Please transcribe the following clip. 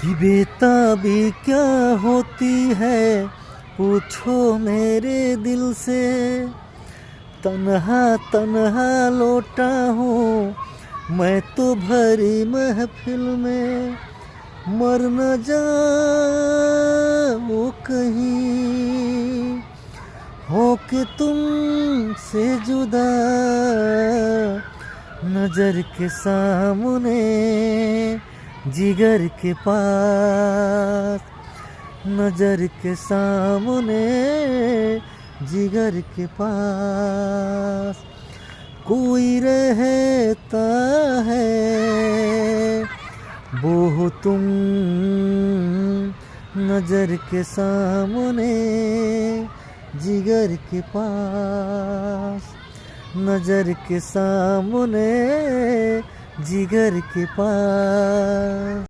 कि बेताबी क्या होती है पूछो मेरे दिल से। तन्हा तन्हा लौटा हूँ मैं तो भरी महफिल में। मर न जाऊँ कहीं हो के तुम से जुदा। नजर के सामने जिगर के पास। नजर के सामने जिगर के पास कोई रहता है वो हो तुम। नजर के सामने जिगर के पास। नजर के सामने जिगर के पास।